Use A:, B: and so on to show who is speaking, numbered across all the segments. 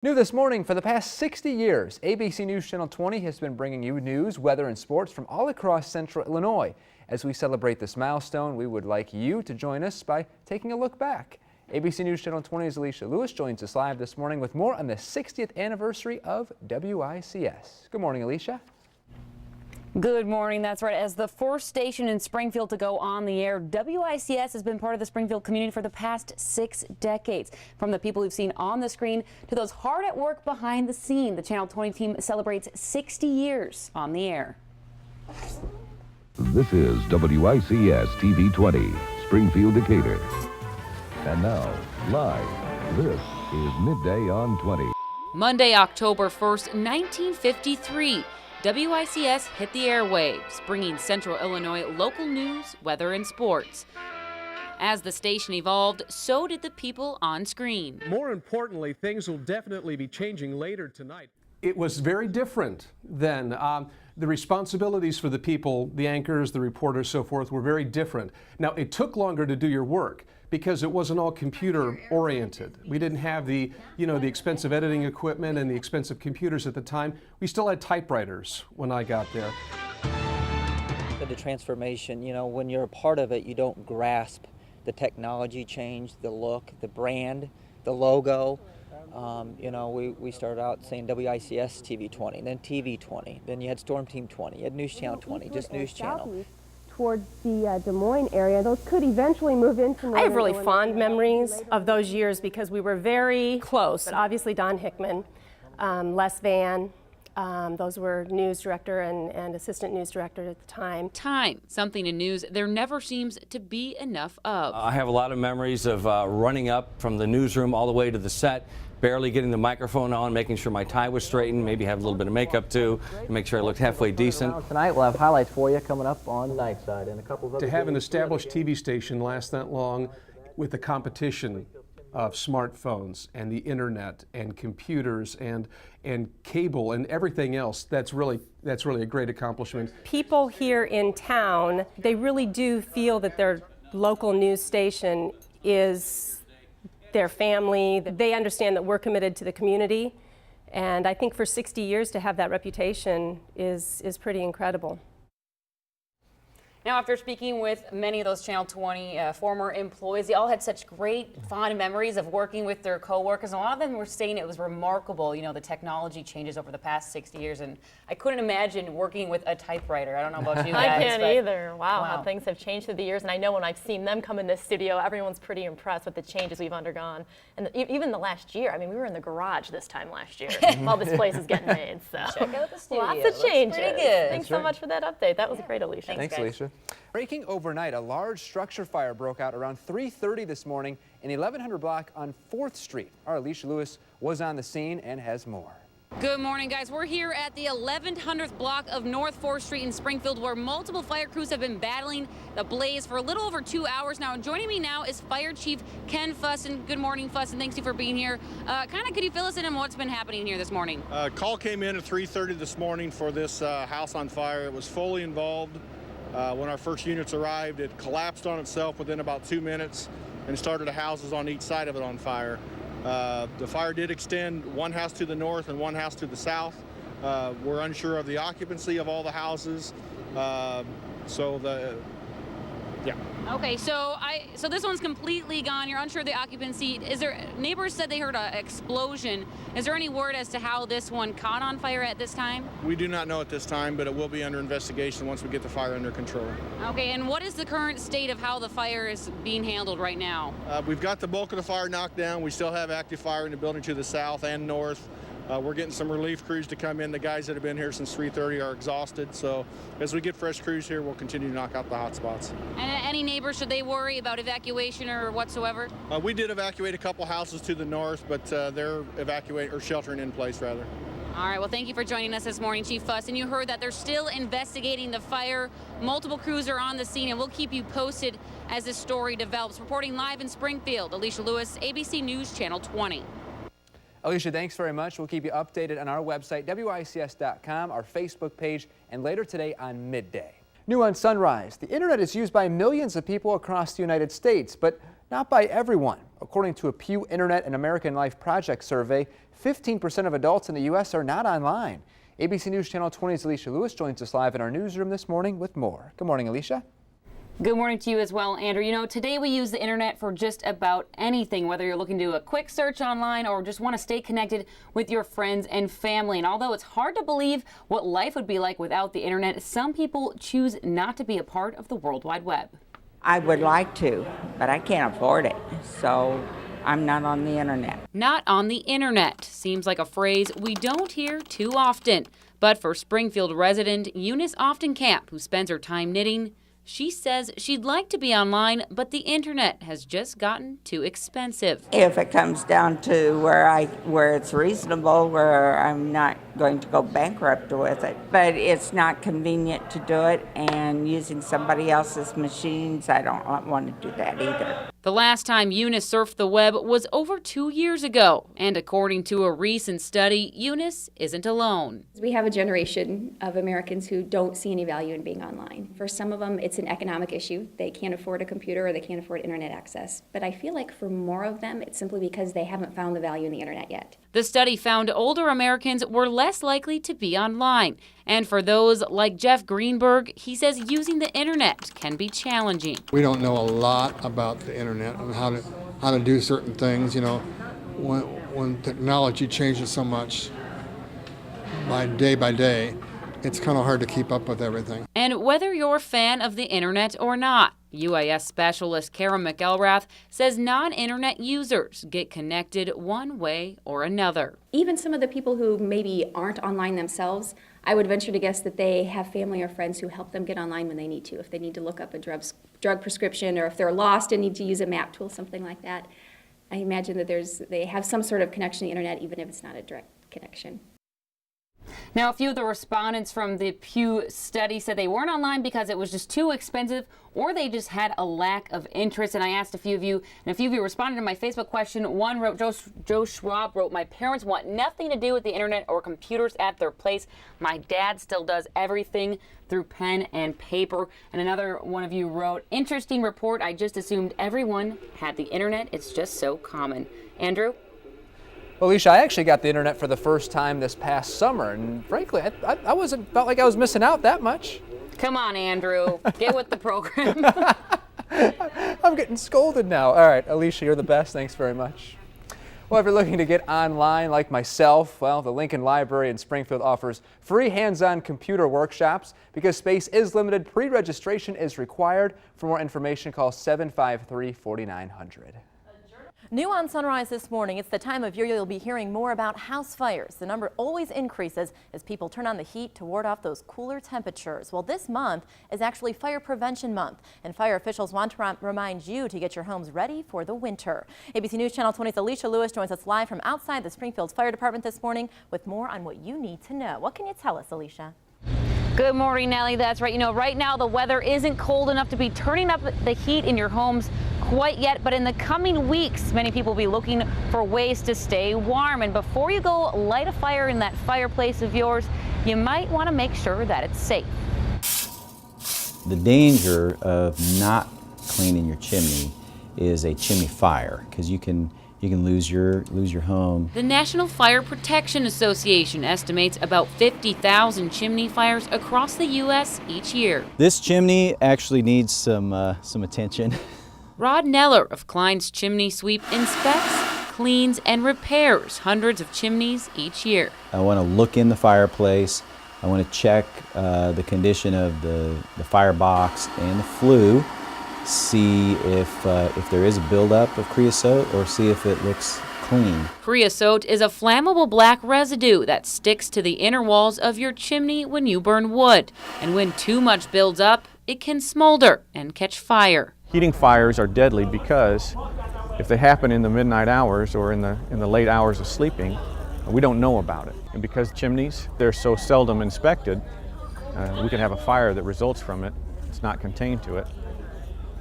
A: New this morning, for the past 60 years, ABC News Channel 20 has been bringing you news, weather, and sports from all across central Illinois. As we celebrate this milestone, we would like you to join us by taking a look back. ABC News Channel 20's Alicia Lewis joins us live this morning with more on the 60th anniversary of WICS. Good morning, Alicia.
B: Good morning. That's right. As the first station in Springfield to go on the air, WICS has been part of the Springfield community for the past 6 decades. From the people we've seen on the screen to those hard at work behind the scene, the Channel 20 team celebrates 60 years on the air.
C: This is WICS TV 20, Springfield, Decatur. And now, live, this is Midday on 20.
B: Monday, October 1st, 1953. WICS hit the airwaves, bringing Central Illinois local news, weather, and sports. As the station evolved, so did the people on screen.
D: More importantly, things will definitely be changing later tonight.
E: It was very different then. The responsibilities for the people, the anchors, the reporters, so forth, were very different. Now, it took longer to do your work because it wasn't all computer oriented. We didn't have the expensive editing equipment and the expensive computers at the time. We still had typewriters when I got there.
F: The transformation, when you're a part of it, you don't grasp the technology change, the look, the brand, the logo. We started out saying WICS TV 20, then TV 20, then you had Storm Team 20, you had News Channel 20, just News Channel.
G: Towards the Des Moines area, those could eventually move into.
H: I have really fond memories of those years because we were very close. But obviously Don Hickman, Les Van, those were news director and assistant news director at the time.
B: Something in news there never seems to be enough of.
I: I have a lot of memories of running up from the newsroom all the way to the set, barely getting the microphone on, making sure my tie was straightened, maybe have a little bit of makeup too, to make sure I looked halfway decent.
F: Tonight we'll have highlights for you coming up on the night side and a couple of other.
E: To have an established TV station last that long with the competition of smartphones and the internet and computers and cable and everything else, that's really a great accomplishment.
H: People here in town, they really do feel that their local news station is their family. They understand that we're committed to the community, and I think for 60 years to have that reputation is pretty incredible.
B: Now, after speaking with many of those Channel 20 former employees, they all had such great, fond memories of working with their coworkers. And a lot of them were saying it was remarkable, the technology changes over the past 60 years. And I couldn't imagine working with a typewriter. I don't know about you guys.
J: I can't either. Wow, how things have changed through the years. And I know when I've seen them come in this studio, everyone's pretty impressed with the changes we've undergone. And even the last year, we were in the garage this time last year while this place is getting made. So
B: check out the studio.
J: Lots of changes.
B: Pretty good.
J: Thanks so much for that update. That was great, Alicia.
A: Thanks, Alicia. Breaking overnight, a large structure fire broke out around 3:30 this morning in 1100 block on 4th Street. Our Alicia Lewis was on the scene and has more.
B: Good morning, guys. We're here at the 1100th block of North 4th Street in Springfield, where multiple fire crews have been battling the blaze for a little over 2 hours now. And joining me now is Fire Chief Ken Fussin. Good morning, Fussin. Thanks you for being here. Could you fill us in on what's been happening here this morning?
K: Call came in at 3:30 this morning for this house on fire. It was fully involved. When our first units arrived, it collapsed on itself within about 2 minutes and started the houses on each side of it on fire. The fire did extend one house to the north and one house to the south. We're unsure of the occupancy of all the houses.
B: Okay, so this one's completely gone. You're unsure of the occupancy. Neighbors said they heard an explosion. Is there any word as to how this one caught on fire at this time?
K: We do not know at this time, but it will be under investigation once we get the fire under control.
B: Okay, and what is the current state of how the fire is being handled right now?
K: We've got the bulk of the fire knocked down. We still have active fire in the building to the south and north. We're getting some relief crews to come in. The guys that have been here since 3:30 are exhausted. So as we get fresh crews here, we'll continue to knock out the hot spots.
B: And any neighbors, should they worry about evacuation or whatsoever?
K: We did evacuate a couple houses to the north, but they're sheltering in place rather.
B: All right, well, thank you for joining us this morning, Chief Fuss. And you heard that they're still investigating the fire. Multiple crews are on the scene, and we'll keep you posted as this story develops. Reporting live in Springfield, Alicia Lewis, ABC News Channel 20.
A: Alicia, thanks very much. We'll keep you updated on our website, WICS.com, our Facebook page, and later today on Midday. New on Sunrise, the internet is used by millions of people across the United States, but not by everyone. According to a Pew Internet and American Life Project survey, 15% of adults in the U.S. are not online. ABC News Channel 20's Alicia Lewis joins us live in our newsroom this morning with more. Good morning, Alicia.
B: Good morning to you as well, Andrew. You know, today we use the internet for just about anything, whether you're looking to do a quick search online or just want to stay connected with your friends and family. And although it's hard to believe what life would be like without the internet, some people choose not to be a part of the World Wide Web.
L: I would like to, but I can't afford it, so I'm not on the internet.
B: Not on the internet seems like a phrase we don't hear too often. But for Springfield resident Eunice Oftenkamp, who spends her time knitting, she says she'd like to be online, but the internet has just gotten too expensive.
L: If it comes down to where it's reasonable, where I'm not going to go bankrupt with it, but it's not convenient to do it, and using somebody else's machines, I don't want to do that either.
B: The last time Eunice surfed the web was over 2 years ago, and according to a recent study, Eunice isn't alone.
M: We have a generation of Americans who don't see any value in being online. For some of them, it's an economic issue. They can't afford a computer or they can't afford internet access. But I feel like for more of them, it's simply because they haven't found the value in the internet yet.
B: The study found older Americans were less likely to be online. And for those like Jeff Greenberg, he says using the internet can be challenging.
N: We don't know a lot about the internet and how to do certain things. You know, when technology changes so much by day, it's kind of hard to keep up with everything.
B: And whether you're a fan of the internet or not, UIS specialist Karen McElrath says non-internet users get connected one way or another.
M: Even some of the people who maybe aren't online themselves, I would venture to guess that they have family or friends who help them get online when they need to. If they need to look up a drug prescription, or if they're lost and need to use a map tool, something like that. I imagine that they have some sort of connection to the internet, even if it's not a direct connection.
B: Now, a few of the respondents from the Pew study said they weren't online because it was just too expensive, or they just had a lack of interest. And I asked a few of you, and a few of you responded to my Facebook question. One wrote, Joe Schwab wrote, "My parents want nothing to do with the internet or computers at their place. My dad still does everything through pen and paper." And another one of you wrote, "Interesting report. I just assumed everyone had the internet. It's just so common." Andrew?
A: Well, Alicia, I actually got the internet for the first time this past summer, and frankly, I felt like I was missing out that much.
B: Come on, Andrew. Get with the program.
A: I'm getting scolded now. All right, Alicia, you're the best. Thanks very much. Well, if you're looking to get online like myself, well, the Lincoln Library in Springfield offers free hands-on computer workshops. Because space is limited, pre-registration is required. For more information, call 753-4900.
J: New on Sunrise this morning, it's the time of year you'll be hearing more about house fires. The number always increases as people turn on the heat to ward off those cooler temperatures. Well, this month is actually Fire Prevention Month, and fire officials want to remind you to get your homes ready for the winter. ABC News Channel 20's Alicia Lewis joins us live from outside the Springfield Fire Department this morning with more on what you need to know. What can you tell us, Alicia?
B: Good morning, Nellie. That's right. You know, right now the weather isn't cold enough to be turning up the heat in your homes quite yet, but in the coming weeks, many people will be looking for ways to stay warm. And before you go light a fire in that fireplace of yours, you might want to make sure that it's safe.
O: The danger of not cleaning your chimney is a chimney fire, because you can lose your home.
B: The National Fire Protection Association estimates about 50,000 chimney fires across the U.S. each year.
O: This chimney actually needs some attention.
B: Rod Neller of Klein's Chimney Sweep inspects, cleans, and repairs hundreds of chimneys each year.
O: I want to look in the fireplace. I want to check the condition of the firebox and the flue, see if there is a buildup of creosote, or see if it looks clean.
B: Creosote is a flammable black residue that sticks to the inner walls of your chimney when you burn wood. And when too much builds up, it can smolder and catch fire.
P: Heating fires are deadly because if they happen in the midnight hours or in the late hours of sleeping, we don't know about it. And because chimneys, they're so seldom inspected, we can have a fire that results from it. It's not contained to it.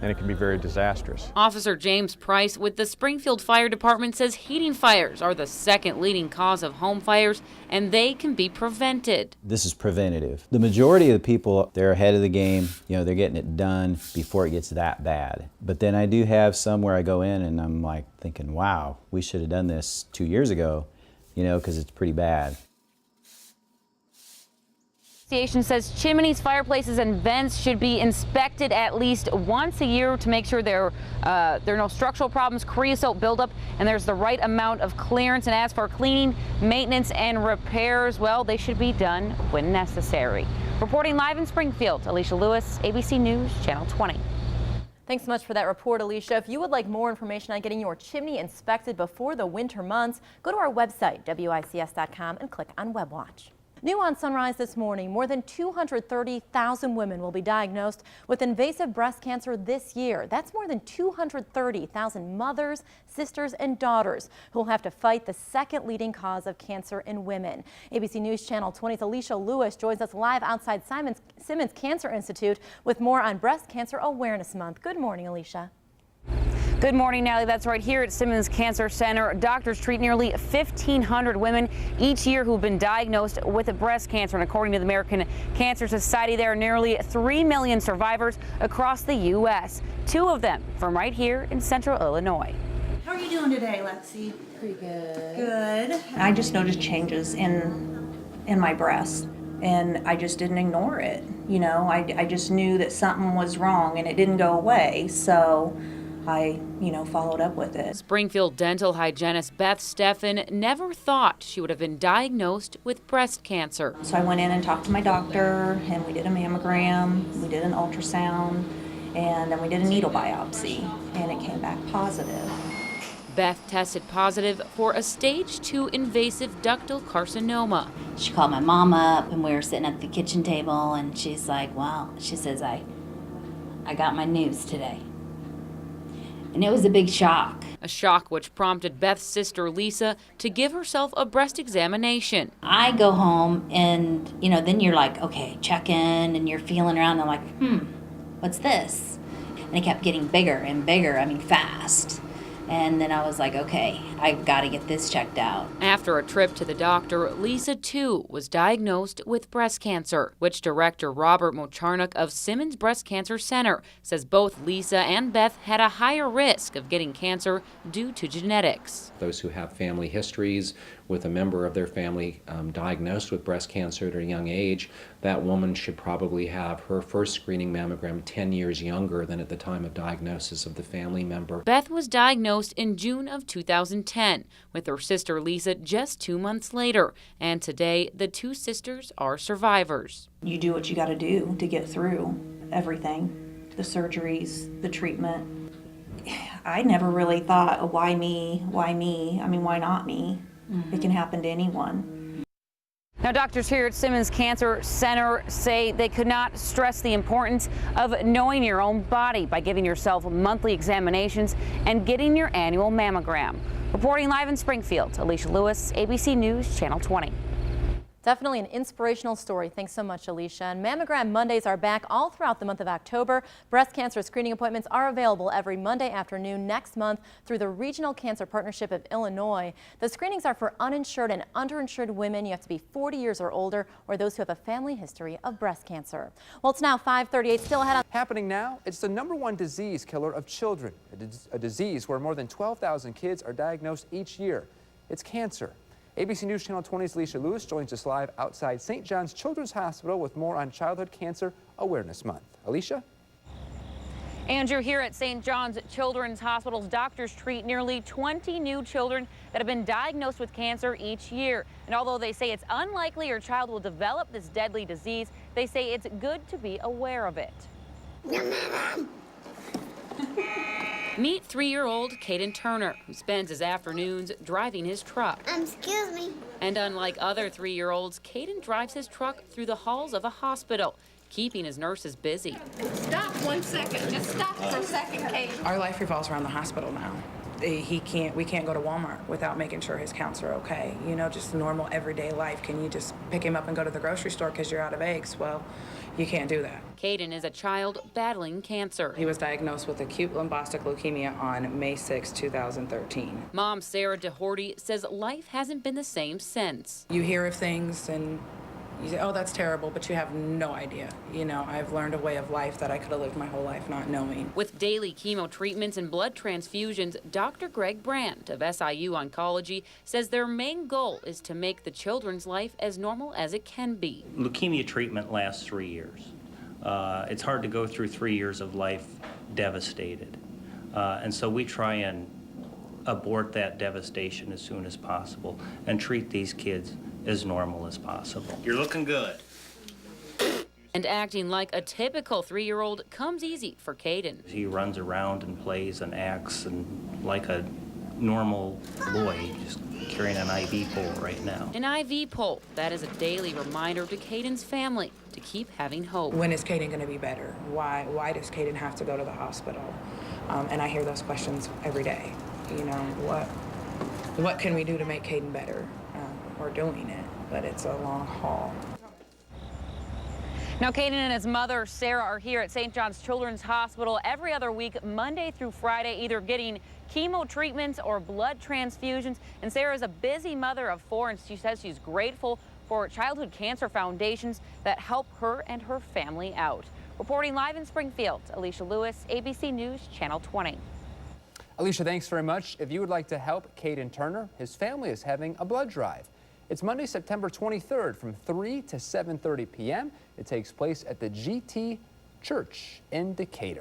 P: and it can be very disastrous.
B: Officer James Price with the Springfield Fire Department says heating fires are the second leading cause of home fires, and they can be prevented.
O: This is preventative. The majority of the people, they're ahead of the game. You know, they're getting it done before it gets that bad. But then I do have some where I go in and I'm like thinking, wow, we should have done this 2 years ago, you know, because it's pretty bad.
B: The association says chimneys, fireplaces, and vents should be inspected at least once a year to make sure there are no structural problems, creosote buildup, and there's the right amount of clearance. And as for cleaning, maintenance, and repairs, well, they should be done when necessary. Reporting live in Springfield, Alicia Lewis, ABC News, Channel 20.
J: Thanks so much for that report, Alicia. If you would like more information on getting your chimney inspected before the winter months, go to our website, wics.com, and click on Web Watch. New on Sunrise this morning, more than 230,000 women will be diagnosed with invasive breast cancer this year. That's more than 230,000 mothers, sisters, and daughters who will have to fight the second leading cause of cancer in women. ABC News Channel 20's Alicia Lewis joins us live outside Simmons Cancer Institute with more on Breast Cancer Awareness Month. Good morning, Alicia.
B: Good morning, Natalie. That's right. Here at Simmons Cancer Center, doctors treat nearly 1,500 women each year who've been diagnosed with breast cancer. And according to the American Cancer Society, there are nearly 3 million survivors across the U.S., 2 of them from right here in central Illinois.
Q: How are you doing today, Lexi?
R: Pretty good.
Q: Good. I just noticed changes in my breast, and I just didn't ignore it. You know, I just knew that something was wrong, and it didn't go away, so I, followed up with it.
B: Springfield dental hygienist Beth Steffen never thought she would have been diagnosed with breast cancer.
Q: So I went in and talked to my doctor, and we did a mammogram, we did an ultrasound, and then we did a needle biopsy, and it came back positive.
B: Beth tested positive for a stage 2 invasive ductal carcinoma.
R: She called my mom up, and we were sitting at the kitchen table, and she's like, well, she says, I got my news today. And it was a big shock.
B: A shock which prompted Beth's sister Lisa to give herself a breast examination.
R: I go home and, then you're like, okay, check in, and you're feeling around and I'm like, what's this? And it kept getting bigger and bigger, fast. And then I was like, okay, I've got to get this checked out.
B: After a trip to the doctor, Lisa, too, was diagnosed with breast cancer, which director Robert Mocharnik of Simmons Breast Cancer Center says both Lisa and Beth had a higher risk of getting cancer due to genetics.
S: Those who have family histories with a member of their family diagnosed with breast cancer at a young age, that woman should probably have her first screening mammogram 10 years younger than at the time of diagnosis of the family member.
B: Beth was diagnosed in June of 2010, with her sister Lisa just 2 months later, and today the 2 sisters are survivors.
Q: You do what you got to do to get through everything, the surgeries, the treatment. I never really thought, oh, why me? Why me? Why not me? It can happen to anyone.
B: Now, doctors here at Simmons Cancer Center say they could not stress the importance of knowing your own body by giving yourself monthly examinations and getting your annual mammogram. Reporting live in Springfield, Alicia Lewis, ABC News, Channel 20.
J: Definitely an inspirational story. Thanks so much, Alicia. And Mammogram Mondays are back all throughout the month of October. Breast cancer screening appointments are available every Monday afternoon next month through the Regional Cancer Partnership of Illinois. The screenings are for uninsured and underinsured women. You have to be 40 years or older, or those who have a family history of breast cancer. Well, it's now 5:38. Still ahead on.
A: Happening now, it's the #1 disease killer of children, a disease where more than 12,000 kids are diagnosed each year. It's cancer. ABC News Channel 20's Alicia Lewis joins us live outside St. John's Children's Hospital with more on Childhood Cancer Awareness Month. Alicia?
B: Andrew, here at St. John's Children's Hospital's doctors treat nearly 20 new children that have been diagnosed with cancer each year. And although they say it's unlikely your child will develop this deadly disease, they say it's good to be aware of it. Meet 3-year-old Caden Turner, who spends his afternoons driving his truck.
T: Excuse me.
B: And unlike other 3-year-olds, Caden drives his truck through the halls of a hospital, keeping his nurses busy.
T: Stop 1 second. Just stop for a second, Kate.
U: Our life revolves around the hospital now.
T: we can't go to Walmart without making sure his counts are okay. You know, just normal everyday life. Can you just pick him up and go to the grocery store because you're out of eggs? Well, you can't do that.
B: Caden is a child battling cancer.
T: He was diagnosed with acute lymphoblastic leukemia on May 6, 2013.
B: Mom Sarah DeHorty says life hasn't been the same since.
T: You hear of things and you say, oh, that's terrible, but you have no idea. You know, I've learned a way of life that I could have lived my whole life not knowing.
B: With daily chemo treatments and blood transfusions, Dr. Greg Brandt of SIU Oncology says their main goal is to make the children's life as normal as it can be.
U: Leukemia treatment lasts 3 years. It's hard to go through 3 years of life devastated. And so we try and abort that devastation as soon as possible and treat these kids as normal as possible. You're looking good.
B: And acting like a typical 3-year-old comes easy for Caden.
U: He runs around and plays and acts and like a normal boy, just carrying an IV pole right now.
B: An IV pole, that is a daily reminder to Caden's family to keep having hope.
T: When is Caden going to be better? Why does Caden have to go to the hospital? And I hear those questions every day. You know, what can we do to make Caden better? We're doing it, but it's a long haul.
B: Now, Caden and his mother, Sarah, are here at St. John's Children's Hospital every other week, Monday through Friday, either getting chemo treatments or blood transfusions. And Sarah's a busy mother of 4, and she says she's grateful for childhood cancer foundations that help her and her family out. Reporting live in Springfield, Alicia Lewis, ABC News, Channel 20.
A: Alicia, thanks very much. If you would like to help Caden Turner, his family is having a blood drive. It's Monday, September 23rd from 3 to 7:30 p.m. It takes place at the GT Church in Decatur.